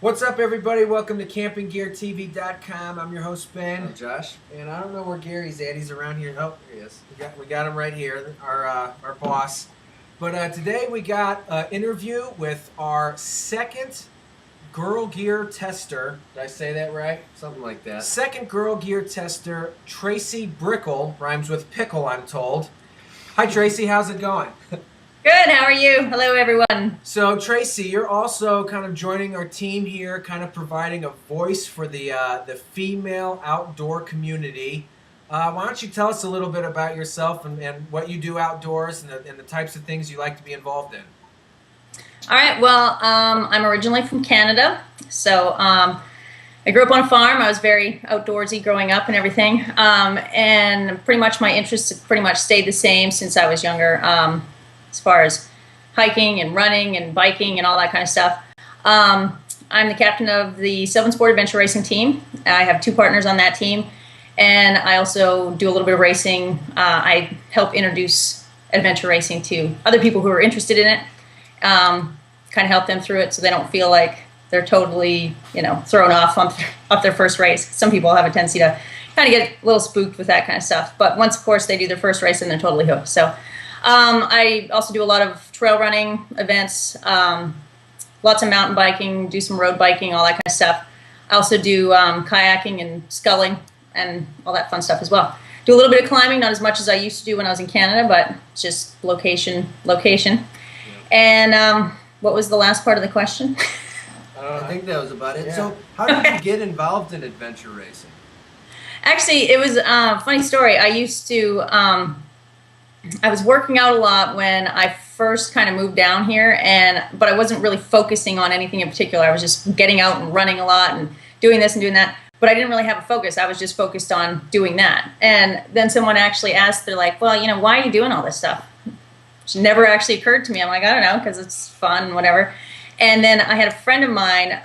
What's up, everybody? Welcome to CampingGearTV.com. I'm your host, Ben. I'm Josh. And I don't know where Gary's at. He's around here. Oh, Here he is. we got him right here, our boss. But today we got an interview with our second Girl Gear tester. Did I say that right? Something like that. Second Girl Gear tester, Tracy Broeckel. Rhymes with pickle, I'm told. Hi, Tracy. How's it going? Good, how are you? Hello, everyone. So, Tracy, you're also kind of joining our team here, kind of providing a voice for the female outdoor community. Why don't you tell us a little bit about yourself and what you do outdoors and the types of things you like to be involved in? All right, well, I'm originally from Canada, so I grew up on a farm. I was very outdoorsy growing up and everything, and pretty much my interests have pretty much stayed the same since I was younger. As far as hiking and running and biking and all that kind of stuff. I'm the captain of the Sylvan Sport Adventure Racing team. I have two partners on that team, and I also do a little bit of racing. I help introduce adventure racing to other people who are interested in it, kind of help them through it so they don't feel like they're totally, thrown off their first race. Some people have a tendency to kind of get a little spooked with that kind of stuff, but once, of course, they do their first race, and they're totally hooked. So. I also do a lot of trail running events, lots of mountain biking, do some road biking, all that kind of stuff. I also do kayaking and sculling and all that fun stuff as well. Do a little bit of climbing, not as much as I used to do when I was in Canada, but just location. And what was the last part of the question? I think that was about it. Yeah. So how did you get involved in adventure racing? Actually, it was a funny story. I was working out a lot when I first kind of moved down here, but I wasn't really focusing on anything in particular. I was just getting out and running a lot and doing this and doing that, but I didn't really have a focus. I was just focused on doing that. And then someone actually asked, they're like, well, why are you doing all this stuff? Which never actually occurred to me. I'm like, I don't know, because it's fun, whatever. And then I had a friend of mine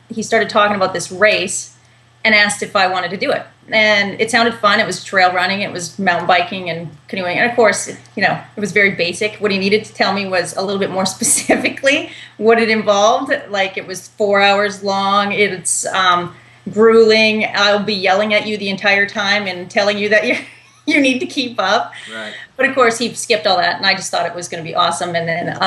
he started talking about this race and asked if I wanted to do it. And it sounded fun. It was trail running. It was mountain biking and canoeing. And of course, it was very basic. What he needed to tell me was a little bit more specifically what it involved. Like, it was 4 hours long. It's grueling. I'll be yelling at you the entire time and telling you that you need to keep up. Right. But of course, he skipped all that, and I just thought it was going to be awesome. And then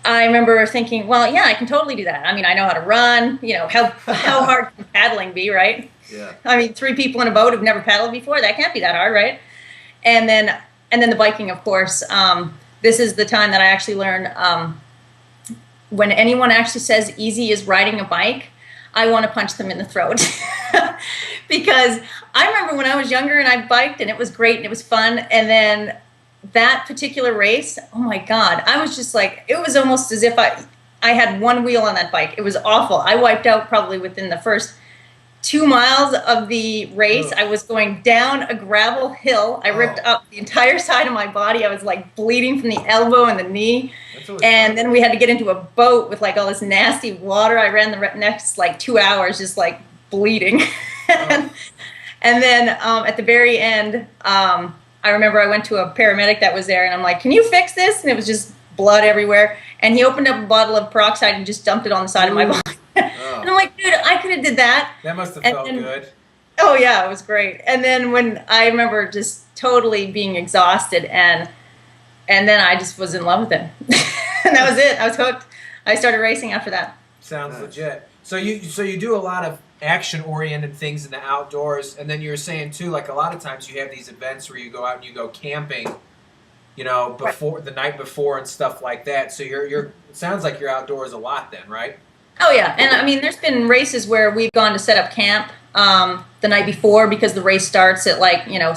I remember thinking, well, yeah, I can totally do that. I mean, I know how to run. How hard can paddling be, right? Yeah. I mean, 3 people in a boat who've never paddled before, that can't be that hard, right? And then the biking, of course. This is the time that I actually learned when anyone actually says easy is riding a bike, I want to punch them in the throat. Because I remember when I was younger and I biked and it was great and it was fun, and then that particular race, oh my God, I was just like, it was almost as if I had one wheel on that bike. It was awful. I wiped out probably within the first 2 miles of the race. Ugh. I was going down a gravel hill. I ripped up the entire side of my body. I was like bleeding from the elbow and the knee. And then we had to get into a boat with like all this nasty water. I ran the next like 2 hours just like bleeding. Oh. And then at the very end, I remember I went to a paramedic that was there, and I'm like, can you fix this? And it was just blood everywhere. And he opened up a bottle of peroxide and just dumped it on the side of my body. Oh. And I'm like, dude, I could have did that. That must have felt good. Oh, yeah, it was great. And then when I remember just totally being exhausted, and then I just was in love with it. And that was it. I was hooked. I started racing after that. Sounds Nice. legit. So you do a lot of action-oriented things in the outdoors, and then you're saying too, like a lot of times you have these events where you go out and you go camping, before the night before and stuff like that. So it sounds like you're outdoors a lot then, right? Oh yeah, and I mean, there's been races where we've gone to set up camp the night before because the race starts at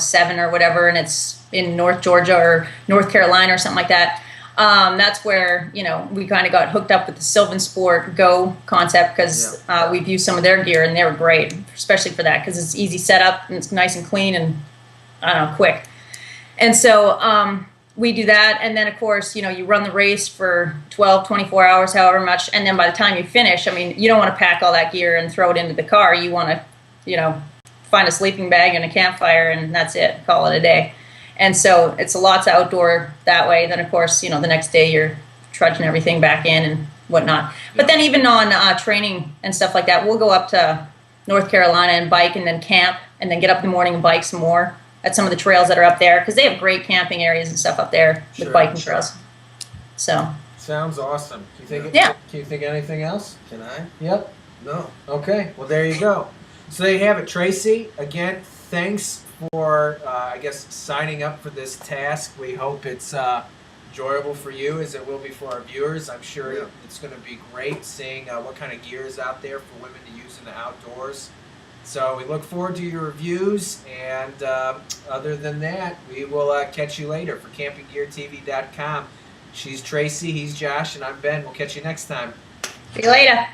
7 or whatever, and it's in North Georgia or North Carolina or something like that. That's where, we kind of got hooked up with the Sylvan Sport Go concept because we've used some of their gear, and they were great, especially for that because it's easy setup and it's nice and clean and, I don't know, quick. And so we do that, and then, of course, you run the race for 12, 24 hours, however much, and then by the time you finish, I mean, you don't want to pack all that gear and throw it into the car. You want to, find a sleeping bag and a campfire, and that's it. Call it a day. And so it's lots of outdoor that way. Then, of course, the next day you're trudging everything back in and whatnot. But then even on training and stuff like that, we'll go up to North Carolina and bike and then camp and then get up in the morning and bike some more at some of the trails that are up there because they have great camping areas and stuff up there with biking trails. So sounds awesome. Can you think? Yeah. Can you think of anything else? Can I? Yep. No. Okay. Well, there you go. So there you have it, Tracy. Again, thanks for I guess signing up for this task. We hope it's enjoyable for you as it will be for our viewers. I'm sure it's going to be great seeing what kind of gear is out there for women to use in the outdoors. So we look forward to your reviews, and other than that, we will catch you later for CampingGearTV.com. She's Tracy, he's Josh, and I'm Ben. We'll catch you next time. see you later.